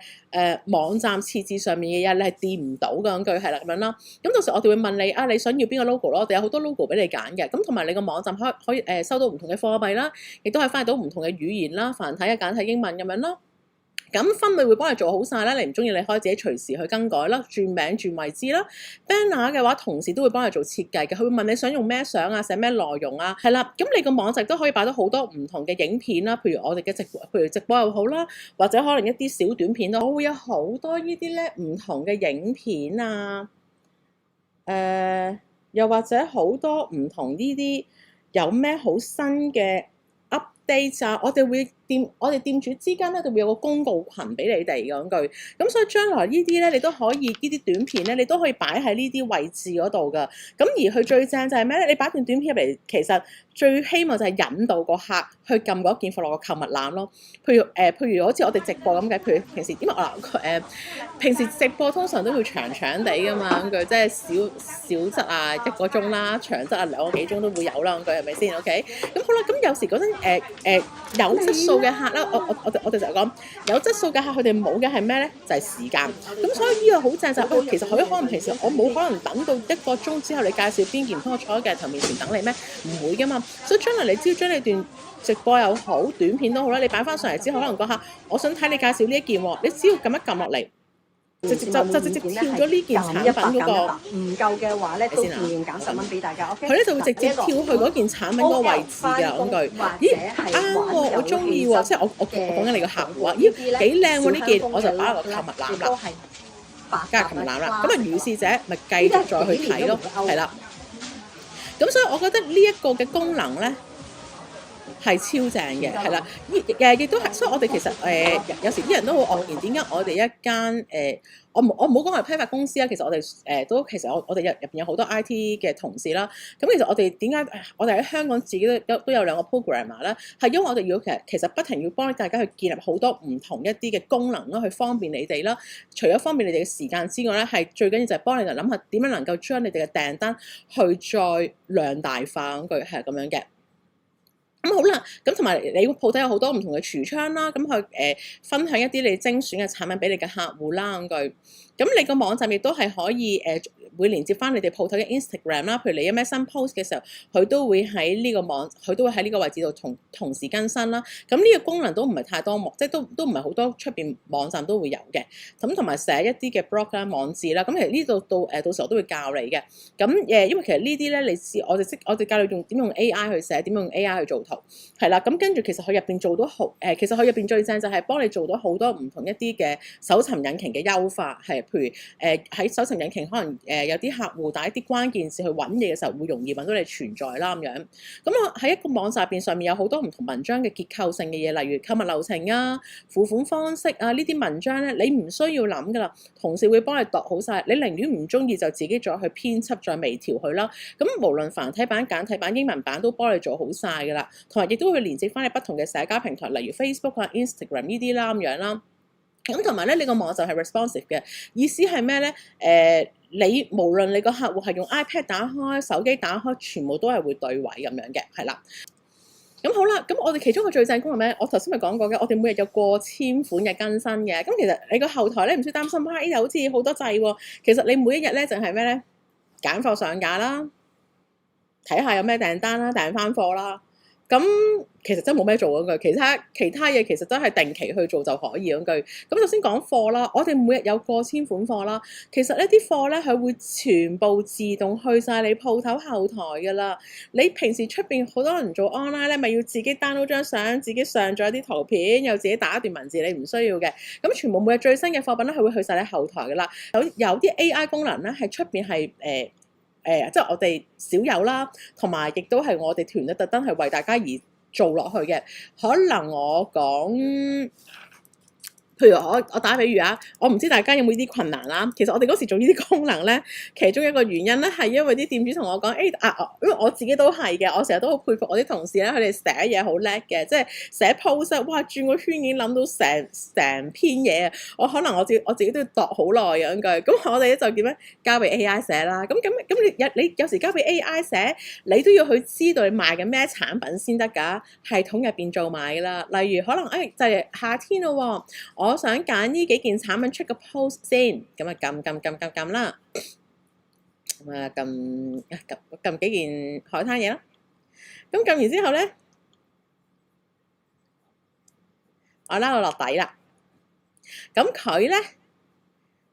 網站設置上面嘅嘢，你係掂唔到嘅嗰句係啦咁樣啦。咁到時我哋會問你啊，你想要邊個 logo 咯？我哋有好多 logo 俾你揀嘅。咁同埋你個網站可以收到唔同嘅貨幣啦，亦都係翻譯到唔同嘅語言啦，繁體啊、簡體英文咁樣咯。咁分類會幫你做好晒啦，你唔中意你可以自己隨時去更改啦，轉名轉位置啦。banner 嘅話，同事都會幫你做設計嘅，佢會問你想用咩相啊，寫咩內容啊，係啦。咁你個網站都可以擺到好多唔同嘅影片啦，譬如我哋嘅直播，譬如直播又好啦，或者可能一啲小短片咯，我會有好多呢啲咧唔同嘅影片啊，又或者好多唔同呢啲有咩好新嘅 update 啊，我哋店主之間咧就會有個公告群俾你哋講句，咁所以將來呢啲咧你都可以呢啲短片咧，你都可以擺喺呢啲位置嗰度噶。咁而佢最正就係咩咧？你擺段短片入嚟，其實最希望就係引導個客去撳嗰件貨落個購物籃咯。譬如好似我哋直播咁嘅，譬如平時因為平時直播通常都會長長地噶嘛，咁佢即係小則啊1個鐘啦，長則啊2個幾鐘都會有啦，咁佢係咪先 ？OK， 咁好啦，咁有時嗰陣有質素嘅客啦，我哋就講有質素嘅客，佢哋冇嘅係咩咧？就係時間。咁所以呢個好正就係，其實佢可能平時我冇可能等到1個鐘之後你介紹邊件，我坐喺鏡頭面前等你咩？唔會噶嘛。所以將來你只要將你段直播又好，短片都好啦，你擺翻上嚟之後，可能個客我想睇你介紹呢一件喎，你只要撳一撳落嚟。直接跳咗呢件產品嗰個，唔夠嘅話咧，都仲要減10蚊俾大家。OK，佢咧就會直接跳去嗰件產品嗰個位置嘅講句。咦，啱喎，我中意喎，即係我講緊你個客戶話，咦幾靚喎呢件，我就擺落個購物籃啦，加入購物籃啦。咁啊，如是者咪繼續再去睇咯，係啦。咁所以我覺得呢一個嘅功能咧係超正嘅，係啦，亦都係，所以我哋其實有時啲人都好愕然，點解我哋一間我唔好講係批發公司啦，其實我哋其實我哋入邊有好多 IT 嘅同事啦。咁其實我哋點解我哋喺香港自己都有2個 programmer 咧？係因為我哋要其實不停要幫大家去建立好多唔同一啲嘅功能啦，去方便你哋啦。除咗方便你哋嘅時間之外咧，係最緊要就係幫你哋諗下點樣能夠將你哋嘅訂單去再量大化嗰句係咁樣嘅。咁好啦，咁同埋你鋪頭有好多唔同嘅櫥窗啦，咁去分享一啲你精選嘅產品俾你嘅客戶啦，咁句。咁你個網站亦都係可以會連接翻你哋鋪頭嘅 Instagram 啦，譬如你有咩新 post 嘅時候，佢都會喺呢個位置度同時更新啦。咁呢個功能都唔係太多幕，即係都唔係好多出邊網站都會有嘅。咁同埋寫一啲嘅 blog 啦、網誌啦，咁其實呢度到時候都會教你嘅。咁因為其實呢啲咧，我哋教你點用 AI 去寫，點用 AI 去做圖，係啦。咁跟住其實佢入邊做到好其實佢入邊最正就係幫你做到好多唔同一啲嘅搜尋引擎嘅優化，係譬如喺搜尋引擎可能有啲客戶打一啲關鍵字去揾嘢嘅時候，會容易揾到你存在啦咁樣。咁我喺一個網站入邊上面有好多唔同文章嘅結構性嘅嘢，例如購物流程啊、付款方式啊呢啲文章咧，你唔需要諗噶啦，同事會幫你度好晒。你寧願唔中意就自己再去編輯再微調佢啦。咁無論繁體版、簡體版、英文版都幫你做好晒噶啦，同埋亦都會連接翻你不同嘅社交平台，例如 Facebook 啊、Instagram 呢啲啦咁樣啦。咁同埋咧，你個網站係 responsive 嘅，意思係咩咧？你無論你個客戶係用 iPad 打開、手機打開，全部都係會對位咁樣嘅，係啦。咁好啦，咁我哋其中個最正功能咩？我頭先咪講過嘅，我哋每日有過千款嘅更新嘅。咁其實你個後台咧唔需要擔心，哇！好似好多掣喎。其實你每一日咧就係咩咧？揀貨上架啦，睇下有咩訂單啦，訂翻貨啦。咁其實真係冇咩做嗰句，其他嘢其實真係定期去做就可以嗰句。咁首先講貨啦，我哋每日有過千款貨啦。其實呢啲貨咧，佢會全部自動去晒你鋪頭後台㗎啦。你平時出邊好多人做 online 咧，咪要自己 download 張相，自己上咗啲圖片，又自己打一段文字，你唔需要嘅。咁全部每日最新嘅貨品咧，佢會去晒你後台㗎啦。有啲 AI 功能咧，係出邊係即係我哋少有啦，同埋亦都係我哋團隊特登係為大家而做落去嘅。可能我講譬如我打比喻啊，我唔知大家有冇呢啲困難啦。其實我哋嗰時做呢啲功能咧，其中一個原因咧係因為啲店主同我講，因為我自己都係嘅，我成日都好佩服我啲同事咧，佢哋寫嘢好叻嘅，即係寫 post 哇轉個圈已經諗到成篇嘢啊！我自己都要度好耐嘅句，咁我哋咧就點咧交俾 AI 寫啦。咁你有時交俾 AI 寫，你都要去知道你賣緊咩產品先得㗎，系統入邊做埋㗎啦。例如可能就係夏天咯喎，我想揀呢幾件產品出個 post 先，咁啊撳啦，咁啊撳幾件海灘嘢啦，咁撳完之後咧，我拉到落底啦，咁佢咧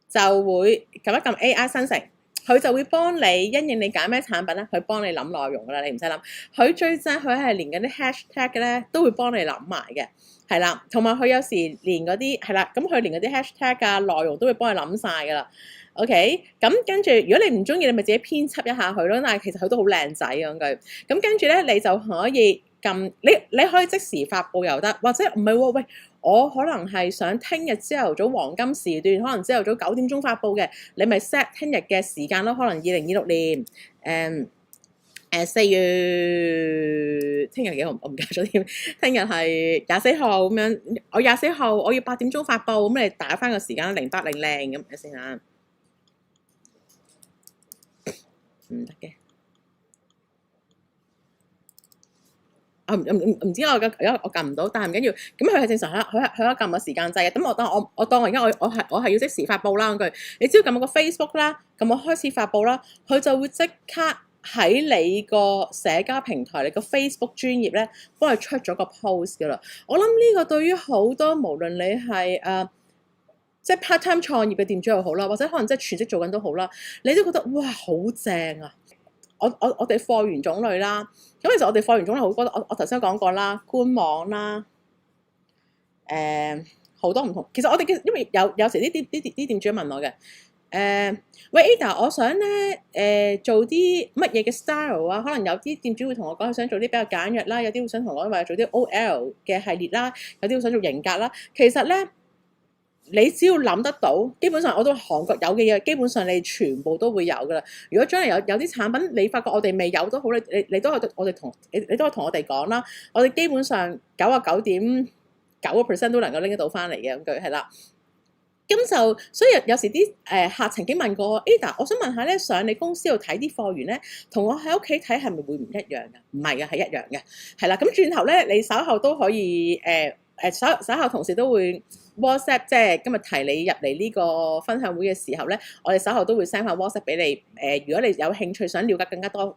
就會撳一撳 AI 生成，佢就會幫你因應你揀咩產品咧，佢幫你諗內容噶啦，你唔使諗。佢最正佢係連嗰啲 hashtag 嘅咧，都會幫你諗埋嘅，係啦。同埋佢有時連嗰啲係啦，咁佢連嗰啲 hashtag 啊內容都會幫你諗晒噶啦。OK，咁跟住如果你唔中意，你咪自己編輯一下佢咯。但係其實佢都好靚仔講句。咁跟住咧，你就可以撳你可以即時發布又得，或者唔係喎，喂，我可能係想聽日朝頭早黃金時段，可能朝頭早9點鐘發布嘅，你咪 set 聽日嘅時間咯。可能2026年4月，聽日幾號我唔記得咗添。聽日係24號咁樣，我24號我要8點鐘發布，咁你打翻個時間0800咁先嚇。唔得嘅，唔知而家我撳唔到，但係唔緊要。咁佢係正常，佢有撳個時間掣嘅。咁我當我而家我係要即時發布啦嗰句。你只要撳個 Facebook 啦，撳我開始發布啦，佢就會即刻喺你個社交平台、你個 Facebook 專頁咧，幫佢出咗個 post 噶啦。我諗呢個對於好多無論你係即係 part time 創業嘅店主又好啦，或者可能即係全職做緊都好啦，你都覺得哇好正啊！我哋貨源種類啦，咁其實我哋貨源種類好多，我頭先講過啦，官網啦，好多唔同。其實我哋因為有時啲店主問我嘅，喂 Ada，我想咧做啲乜嘢嘅 style 啊？可能有啲店主會同我講，佢想做啲比較簡約啦，有啲會想同我話做啲 OL 嘅系列啦，有啲會想做型格啦。其實咧，你只要諗得到，基本上我都韓國有嘅嘢，基本上你全部都會有噶啦。如果將來有啲產品，你發覺我哋未有都好，你都係我哋你都係同我哋講啦。我哋基本上99.9% 都能夠拎得到翻嚟嘅咁句係啦。咁就所以有時啲客曾經問過我 Ada，我想問下咧，上你公司度睇啲貨源咧，同我喺屋企睇係咪會唔一樣㗎？唔係嘅，係一樣嘅，係啦。咁轉頭咧，你稍後都可以稍後同事都會 WhatsApp，即係今日提你入嚟呢個分享會嘅時候咧，我哋稍後都會 send 翻 WhatsApp 俾你。如果你有興趣想了解更加多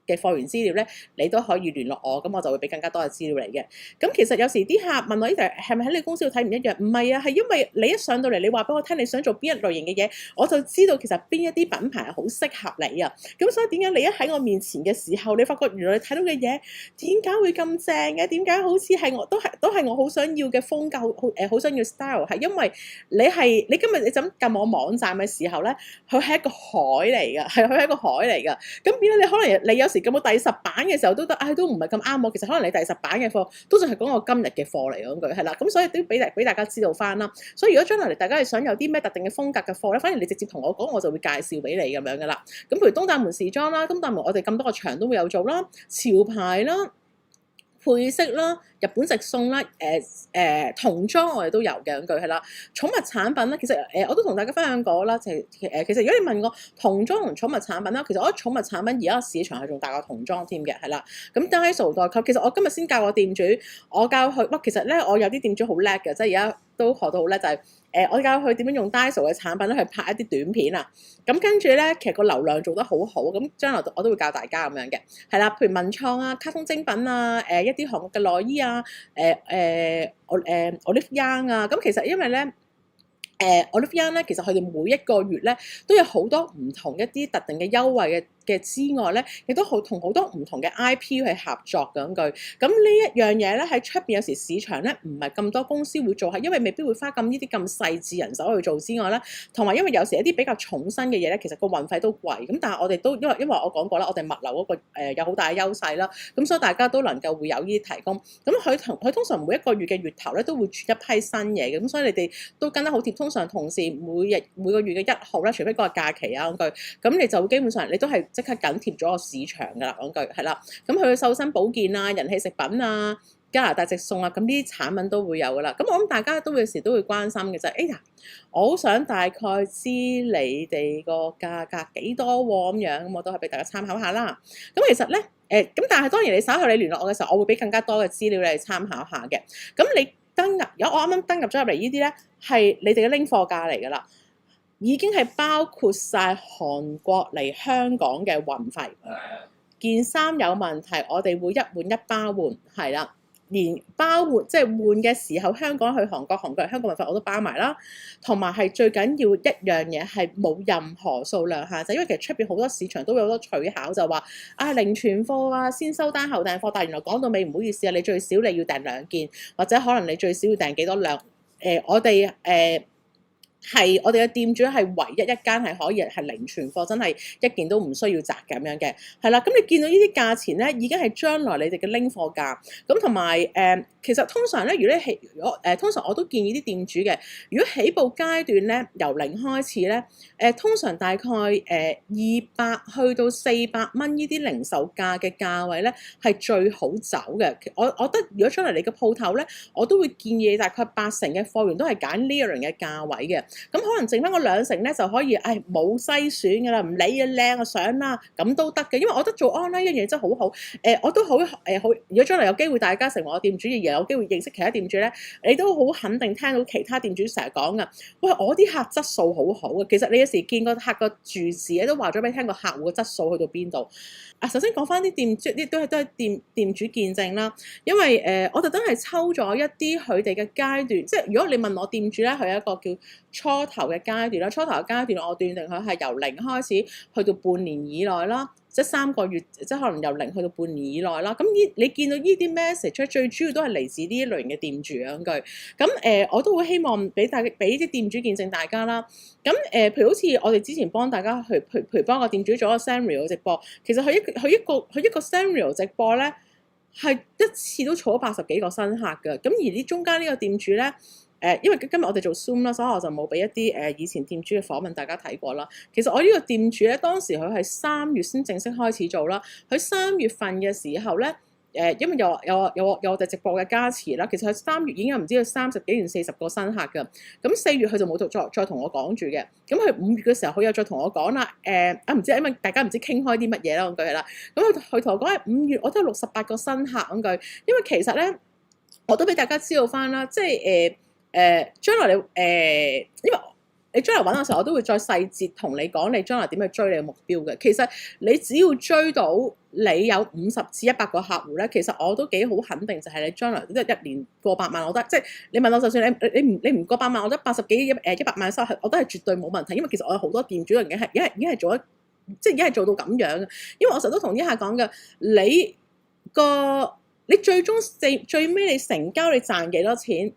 嘅貨源資料咧，你都可以聯絡我，咁我就會俾更加多嘅資料你嘅。咁其實有時啲客問我呢，係咪喺你公司度睇唔一樣？唔係啊，係因為你一上到嚟，你話俾我聽你想做邊一類型嘅嘢，我就知道其實邊一啲品牌係好適合你啊。咁所以點解你一喺我面前嘅時候，你發覺原來你睇到嘅嘢點解會咁正嘅？點解好似係我都係我好想要嘅風格，好想要 style？係因為你今日你就咁撳我網站嘅時候咧，佢係一個海嚟㗎，佢係一個海嚟㗎。咁變咗你可能你有時咁到第10版嘅時候都得，都唔係咁啱我。其實可能你第10版嘅貨都仲係講我今日嘅貨嚟嗰句係啦。咁所以都俾大家知道翻啦。所以如果將來大家係想有啲咩特定嘅風格嘅貨咧，反而你直接同我講，我就會介紹俾你咁樣噶啦。咁譬如東大門時裝啦，東大門我哋咁多個場都會有做啦，潮牌啦。配飾啦、日本直送啦、童裝我哋都有嘅咁句係啦。寵物產品咧，其實我都同大家分享過啦。其實如果你問我童裝同寵物產品啦，其實我覺得寵物產品而家市場係仲大過童裝添嘅，係啦。咁 Daiso 代購，其實我今日先教個店主，我教佢哇，其實咧我有啲店主好叻嘅，即係而家都學到好叻，就係我教佢點樣用 Daiso 嘅產品咧去拍一啲短片啊。咁跟住咧，其實個流量做得好好，咁將來我都會教大家咁樣嘅，係啦。譬如文創啊、卡通精品啊、一啲韓國嘅內衣啊、Olive Young 啊，咁其實因為咧。Olive Young 咧，其實佢哋每一個月咧都有好多唔同一啲特定嘅優惠嘅之外咧，亦都同好多唔同嘅 IP 去合作咁句。咁呢一樣嘢咧喺出邊有時市場咧唔係咁多公司會做，係因為未必會花咁呢啲咁細緻人手去做之外咧，同埋因為有時一啲比較重身嘅嘢咧，其實個運費都貴。咁但係我哋都因為我講過啦，我哋物流嗰個有好大嘅優勢啦，咁所以大家都能夠會有呢啲提供。咁佢通常每一個月嘅月頭咧都會轉一批新嘢嘅，咁所以你哋都跟得好貼。通常同事每個月嘅1號咧，除非嗰個假期啊講句，咁你就基本上你都係即刻緊貼咗個市場㗎啦講句係啦。咁佢嘅瘦身保健啊、人氣食品啊、加拿大直送啊，咁呢啲產品都會有㗎啦。咁我諗大家都有時都會關心嘅就係，哎呀，我好想大概知你哋個價格幾多喎咁樣，咁我都係俾大家參考下啦。咁其實咧，咁但係當然你稍後你聯絡我嘅時候，我會俾更加多嘅資料你哋參考下嘅。咁你登入我啱啱登入咗入嚟呢啲咧，係你哋嘅拎貨價嚟㗎啦，已經係包括晒韓國嚟香港嘅運費。件衫有問題，我哋會一換一包換，係啦。連包換即係換嘅時候，香港去韓國，韓國嚟香港運費我都包埋啦。同埋係最緊要一樣嘢係冇任何數量限制，因為其實出邊好多市場都有好多取巧，就話零存貨啊，先收單後訂貨。但係原來講到尾唔好意思啊，你最少你要訂2件，或者可能你最少要訂幾多兩？我哋係我哋嘅店主係唯一一間係可以係零存貨，真係一件都唔需要摘咁樣嘅，係啦。咁你見到呢啲價錢咧，已經係將來你哋嘅拎貨價。咁同埋其實通常咧，如果通常我都建議啲店主嘅，如果起步階段咧由0開始咧，通常大概200去到400蚊呢啲零售價嘅價位咧係最好走嘅。我覺得如果將來你嘅鋪頭咧，我都會建議你大概80%嘅貨源都係揀呢一輪嘅價位嘅。咁可能剩翻個20%咧就可以，冇篩選㗎啦，唔理嘅靚嘅相啦，咁都得嘅。因為我覺得做 online 一樣嘢真係好好，我都好如果將來有機會大家成為我店主，而有機會認識其他店主咧，你都好肯定聽到其他店主成日講噶，喂，我啲客質素好好嘅。其實你有時見個客個住址咧，都話咗俾你聽個客戶嘅質素去到邊度。首先講翻啲店主，呢都係店主見證啦。因為我特登係抽咗一啲佢哋嘅階段，即係如果你問我店主咧，佢有一個叫初頭嘅階段啦。初頭嘅階段，我斷定佢係由0開始去到半年以內啦，即係3個月，即係可能由0去到半年以內啦。咁你見到呢啲 message 最主要都係嚟自呢一類型嘅店主嗰句。咁我都會希望俾啲店主見證大家啦。咁譬如好似我哋之前幫大家譬如幫個店主做一個 Sanrio 直播，其實佢一個 Sanrio 直播咧係一次都儲咗80幾個新客㗎。咁而呢中間呢個店主咧，因為今日我哋做 Zoom 啦，所以我就冇俾一啲以前店主嘅訪問大家睇過啦。其實我呢個店主咧，當時佢係3月先正式開始做啦。佢3月份嘅時候咧，因為有我哋直播嘅加持啦，其實佢3月已經有唔知佢30幾定40個新客㗎。咁4月佢就冇再同我講住嘅。咁佢5月嘅時候，佢又再同我講啦。唔知因為大家唔知傾開啲乜嘢啦咁句係啦。咁佢同我講係5月，我都有68個新客咁句。因為其實咧，我都俾大家知道翻啦，即係將來你因為你將來揾嘅時候，我都會再細節同你講你將來點去追你嘅目標嘅。其實你只要追到你有50至100個客戶咧，其實我都幾好肯定，就係你將來即係1年過百萬，我覺得即係你問我，就算你唔過百萬，我覺得80幾100萬收入，我都係絕對冇問題。因為其實我有好多店主已經係做咗，即係已經係做到咁樣嘅。因為我成日都同啲客講嘅，你最終最尾你成交你賺幾多錢？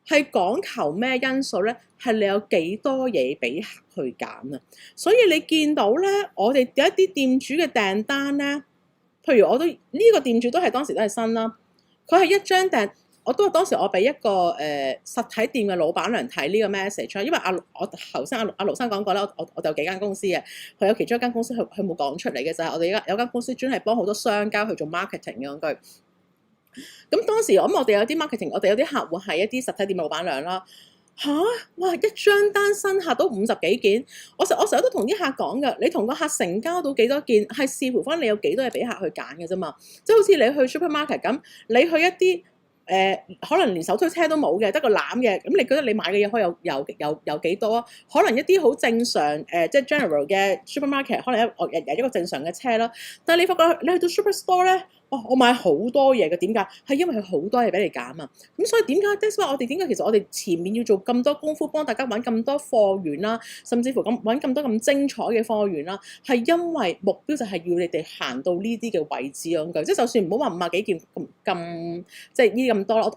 係講求咩因素咧？係你有幾多嘢俾客去揀啊！所以你見到咧，我哋有一啲店主嘅訂單咧，譬如我都呢個店主都係當時都係新啦，佢係一張訂，我都當時我俾一個實體店嘅老闆娘睇呢個 message，因為我頭先阿盧生講過啦，我哋有幾間公司嘅，佢有其中一間公司佢冇講出嚟嘅就係我哋有間公司專係幫好多商家去做 marketing 嘅嗰句。咁當時我哋有啲 marketing， 我哋有啲客戶係一啲實體店嘅老闆娘啦。哇！一張單新客都50幾件，我成日都同啲客講㗎，你同個客成交到幾多件，係視乎翻你有幾多嘢俾客去揀嘅啫嘛。即係好似你去 supermarket 咁，你去一啲可能連手推車都冇嘅，得個籃嘅，咁你覺得你買嘅嘢可以有幾多啊？可能一啲好正常即係 general 嘅 supermarket，可能一個正常嘅車啦。但係你發覺你去到 superstore 咧，我買好多嘢嘅，點解？係因為佢好多嘢俾你揀啊！咁所以點解 that's why 我哋點解其實我哋前面要做咁多功夫，幫大家揾咁多貨源啦，甚至乎揾咁多咁精彩嘅貨源啦，係因為目標就係要你哋行到呢啲嘅位置咁句，即係就算唔好話50幾件咁即係呢咁多啦，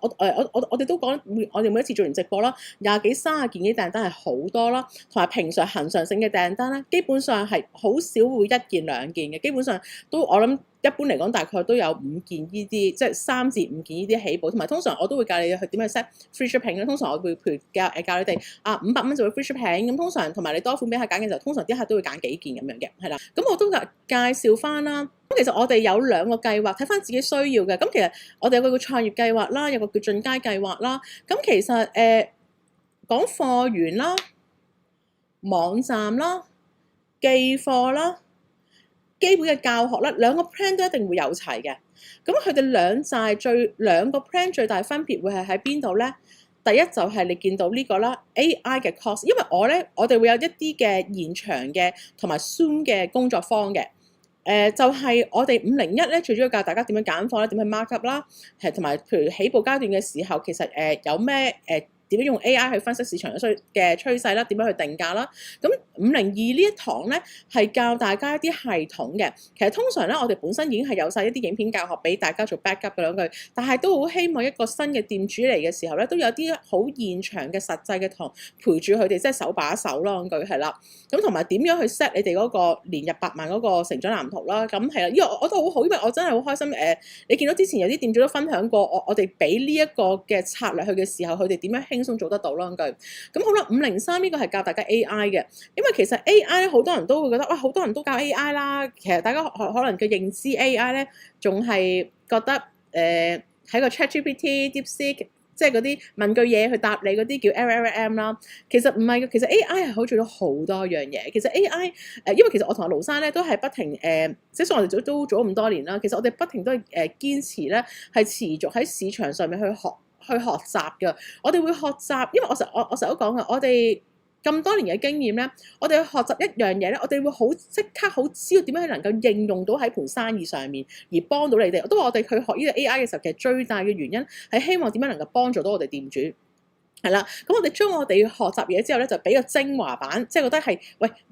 我哋都講我哋每一次做完直播啦，20幾30件嘅訂單係好多啦，同埋平常恆常性嘅訂單咧，基本上係好少會1件2件嘅，基本上都我諗。一般嚟講，大概都有5件呢啲，即係3至5件呢啲起步，同埋通常我都會教你去點樣 set free shipping 啦。通常我會譬如教你哋500蚊就會 free shipping，咁通常同埋你多款俾客揀嘅時候，通常啲客都會揀幾件咁樣嘅，係啦。咁我都介紹翻啦。咁其實我哋有2個計劃，睇翻自己需要嘅。咁其實我哋有個叫創業計劃啦，有個叫進階計劃啦。咁其實講貨源啦、網站啦、寄貨啦。基本嘅教學啦，2個 plan 都一定會有齊嘅。咁佢哋兩個 plan 最大分別會係喺邊度咧？第一就係你見到呢個啦 AI 嘅 course， 因為我哋會有一啲嘅現場嘅同埋 Zoom 嘅工作坊嘅。就係我哋501咧，最主要教大家點樣揀貨啦，點去 mark up 啦，同埋譬如起步階段嘅時候，其實有咩點樣用 AI 去分析市場嘅趨勢啦？點樣去定價啦？咁502呢一堂咧係教大家一啲系統嘅。其實通常咧，我哋本身已經係有晒一啲影片教學俾大家做 backup 嘅兩句，但係都好希望一個新嘅店主嚟嘅時候咧，都有啲好現場嘅實際嘅堂陪住佢哋，即係手把手啦，兩句係啦。咁同埋點樣去 set 你哋嗰個年入百萬嗰個成長藍圖啦？咁係啦，因為我都好好，因為我真係好開心。你見到之前有啲店主都分享過，我哋俾呢一個嘅策略去嘅時候，佢哋點樣輕鬆做得到啦？咁好啦，503呢個係教大家 AI 嘅，因為其實 AI 咧好多人都會覺得哇，好多人都教 AI 啦。其實大家可能嘅認知 AI 咧，仲係覺得喺個 ChatGPT、DeepSeek， 即係嗰啲問句嘢去答你嗰啲叫 LLM 啦。其實唔係嘅，其實 AI 係可以做到好多樣嘢。其實 AI 因為其實我同阿盧生咧都係不停即係我哋都做咗咁多年啦。其實我哋不停都係堅持咧，係持續喺市場上面去學習嘅。我哋會學習，因為我成日都講嘅，我哋咁多年嘅經驗咧，我哋去學習一樣嘢咧，我哋會即刻好知道點樣去能夠應用到喺盤生意上面，而幫到你哋。都話我哋去學呢個 AI 嘅時候，其實最大嘅原因係希望點樣能夠幫助到我哋店主。係啦，咁我哋將我哋學習嘢之後咧，就俾個精華版，即係覺得係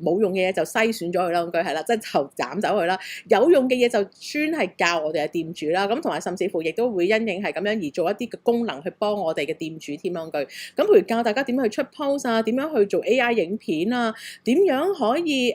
冇用嘅嘢就篩選咗佢啦，咁句係啦，即係就斬走佢啦。有用嘅嘢就專係教我哋嘅店主啦，咁同埋甚至乎亦都會因應係咁樣而做一啲嘅功能去幫我哋嘅店主添咯，句。咁譬如教大家點樣去出 post 啊，點樣去做 AI 影片啊，點樣可以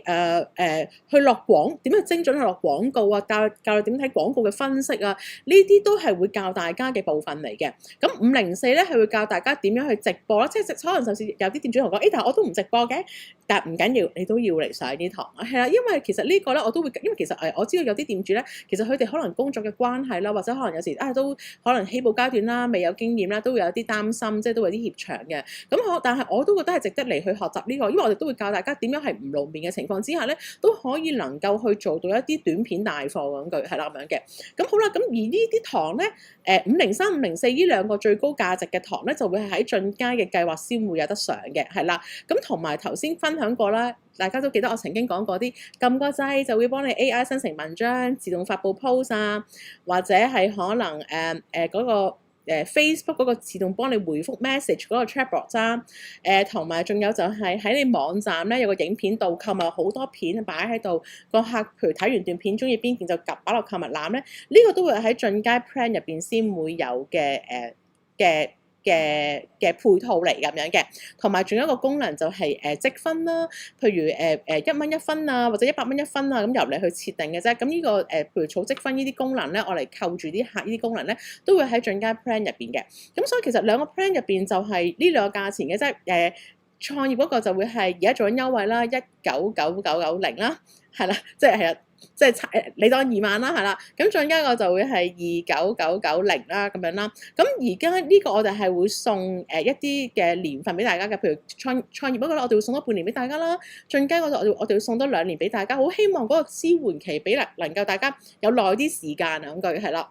去落點樣精準去落廣告啊，教你點睇廣告嘅分析啊，呢啲都係會教大家嘅部分嚟嘅。咁504咧係會教大家點樣去直播啦，即係可能甚至有啲店主同我講，但係我都唔直播嘅，但係唔緊要，你都要嚟上呢堂係啦，因為其實呢個咧我都會，因為其實我知道有啲店主咧，其實佢哋可能工作嘅關係啦，或者可能有時都可能起步階段啦，未有經驗啦，都會有啲擔心，即係都會有啲怯場嘅。咁但係我都覺得係值得嚟去學習呢個，因為我哋都會教大家點樣係唔露面嘅情況之下咧，都可以能夠去做到一啲短片帶貨咁句係啦咁樣嘅。咁好啦，咁而呢啲堂咧，503、504呢2個最高價值嘅堂咧，就會係喺進階嘅計劃先會有得上嘅，係啦。咁同埋頭先分享過啦，大家都記得我曾經講過啲撳個掣就會幫你 AI 生成文章、自動發布 post 啊，或者係可能嗰個Facebook 嗰個自動幫你回覆 message 嗰個 chatbot 啊，同埋仲有就係喺你網站咧有個影片導購物，好多片擺喺度，個客譬如睇完段片，中意邊件就夾擺落購物籃咧，呢個都會喺進階 plan 入邊先會有嘅配套嚟咁樣嘅，同埋仲有一個功能就係積分啦，譬如1蚊1分啊，或者100蚊1分啊，咁由你去設定嘅啫。咁呢個譬如儲積分呢啲功能咧，我嚟扣住啲客呢啲功能咧，都會喺進階 plan 入邊嘅。咁所以其實2個 plan 入邊就係呢2個價錢嘅啫。創業嗰個就會係而家做緊優惠啦，199,990啦，係啦，即係你當2萬啦，係啦。咁進階個就會係299,990啦，咁樣啦。咁而家呢個我哋係會送一啲嘅年份俾大家嘅，譬如創業嗰個我哋會送多半年俾大家啦。進階嗰度我哋會送多2年俾大家，好希望嗰個支援期俾能夠大家有耐啲時間啊，咁句係啦。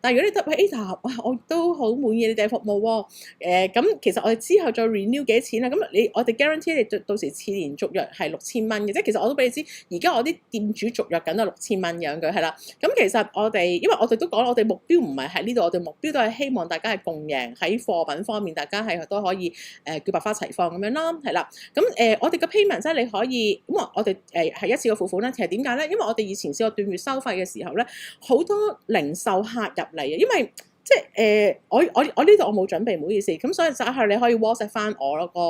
但係如果你得喂 Ada，哇，我都好滿意你哋嘅服務喎。咁其實我哋之後再 renew 幾錢啊？咁我哋 guarantee 你到時次年續約係6000蚊嘅，即係其實我都俾你知，而家我啲店主續約緊都係6000蚊樣嘅，係啦。咁其實因為我哋都講，我哋目標唔係喺呢度，我哋目標都係希望大家係共贏喺貨品方面，大家係都可以叫百花齊放咁樣啦，係啦。咁我哋嘅 payment 即係你可以，咁我哋係一次嘅付款咧。其實點解咧？因為我哋以前試過斷月收費嘅時候咧，好多零售客入嚟啊，因為即係我呢度我冇準備，唔好意思。咁所以就係你可以 WhatsApp 翻我嗰個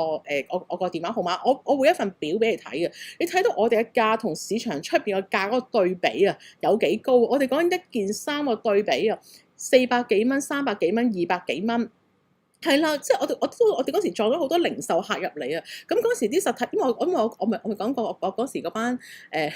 我個電話號碼，我會一份表俾你睇嘅。你睇到我哋嘅價同市場出邊嘅價嗰個對比啊，有幾高？我哋講緊一件衫個對比啊，400幾蚊、300幾蚊、200幾蚊。係啦，即係我哋嗰時撞咗好多零售客入嚟啊！咁嗰時啲實體，因為我咪講過，我嗰時嗰班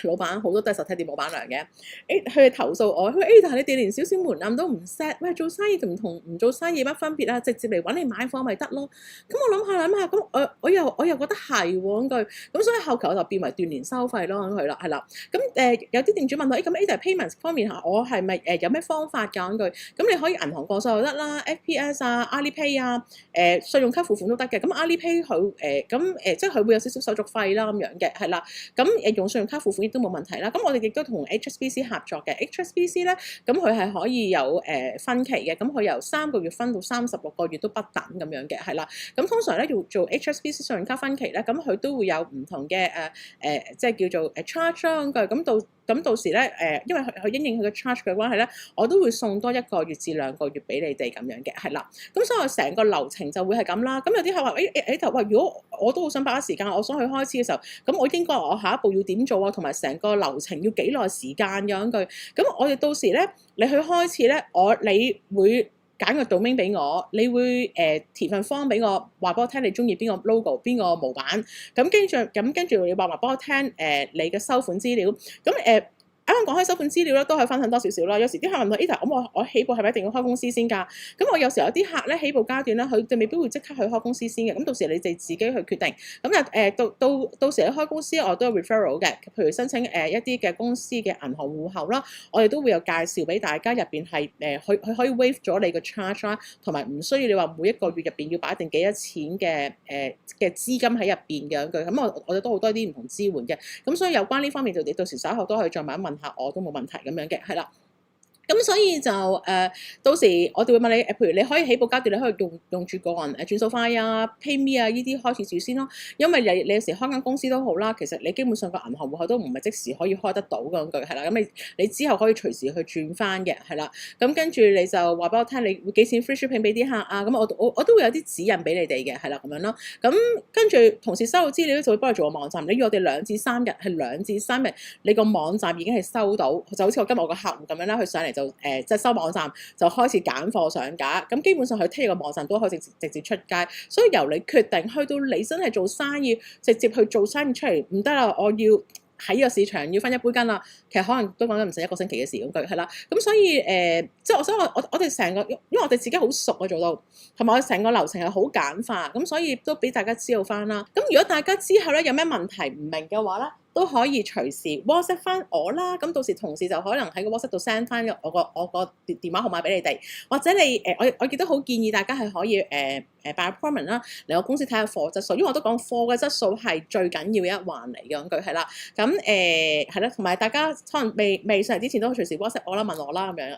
老闆好多都係實體店老闆娘嘅，佢哋投訴我，佢話但係你哋連少少門檻都唔 set，喂，做生意就唔同唔做生意乜分別啊？直接嚟揾你買貨咪得咯。咁我諗下，咁我又覺得係喎咁句，咁所以後期我就變為斷年收費咯佢啦，係啦。咁有啲店主問我，咁 Ada Payments 方面嚇，我係咪有咩方法㗎咁句？咁你可以銀行過數就得啦 ，FPS 啊、Alipay 啊。信用卡付款都得嘅，咁 Alipay 佢即係佢會有少少手續費啦咁樣嘅，係啦，咁用信用卡付款亦都冇問題啦。咁我哋亦都同 HSBC 合作嘅 ，HSBC 咧，咁佢係可以有分期嘅，咁佢由3個月分到36個月都不等咁樣嘅，係啦。咁通常咧要做 HSBC 信用卡分期咧，咁佢都會有唔同嘅即係叫做charge 啦咁到時咧因為佢因應佢嘅 charge 嘅關係咧，我都會送多1個月至2個月俾你哋咁樣嘅，係啦。咁所以我成個流程就會係咁啦。咁有啲客話如果我都好想把握時間，我想去開始嘅時候，咁我應該我下一步要點做啊？同埋成個流程要幾耐時間咁句。咁我哋到時咧，你去開始咧，你會揀個 domain 俾我，你會填份 form 俾我，話俾我聽你中意邊個 logo 邊個模板。咁跟住你話俾我聽你嘅收款資料。咁啱啱講開收款資料咧，都可以分享多少少啦。有時啲客問我 Ada，咁我起步係咪一定要開公司先㗎？咁我有時有啲客咧起步階段咧，佢哋未必會即刻去開公司先嘅。咁到時你哋自己去決定。咁到時你開公司，我都有 referral 嘅，譬如申請一啲嘅公司嘅銀行戶口啦，我哋都會有介紹俾大家入邊係佢可以 waive 咗你嘅 charge 啦，同埋唔需要你話每一個月入邊要擺定幾多錢嘅資金喺入邊嘅句。咁我哋都好多啲唔同支援嘅。咁所以有關呢方面，就你到時稍後都可以再問一問。我都冇問題咁樣嘅，係啦。咁所以就到時我哋會問你譬如你可以起步階段，你可以用住個人轉數快啊、PayMe 啊呢啲開始住先咯。因為你有時開間公司都好啦，其實你基本上個銀行戶口都唔係即時可以開得到嘅句，係啦。咁你之後可以隨時去轉翻嘅，係啦。咁跟住你就話俾我聽，你會幾錢 free shipping 俾啲客啊？咁我都會有啲指引俾你哋嘅，係啦咁樣咯。咁跟住同時收到資料就會幫你做個網站。你要我哋2至3日，係2至3日，你個網站已經係收到，就好似我今日我個客戶咁樣啦，佢上嚟。即係收網站就開始揀貨上架，咁基本上佢聽日個網站都可以直接出街，所以由你決定去到你真係做生意，直接去做生意出嚟唔得啦，我要喺呢個市場要分一杯羹啦，其實可能都講緊唔使1個星期嘅事咁句係啦，咁所以即係我想我哋成個，因為我哋自己好熟啊做到，同埋我哋成個流程係好簡化，咁所以都俾大家知道翻啦。咁如果大家之後咧有咩問題唔明嘅話咧，都可以隨時 WhatsApp 翻我啦，咁到時同事就可能喺個 WhatsApp 度 send 翻我個電話號碼俾你哋，或者你我亦都好建議大家係可以辦 appointment 啦，嚟我公司睇下貨質素，因為我都講貨嘅質素係最緊要一環嚟嘅咁句係啦，咁係啦，同埋大家可能未上嚟之前都隨時 WhatsApp 我啦，問我啦咁樣。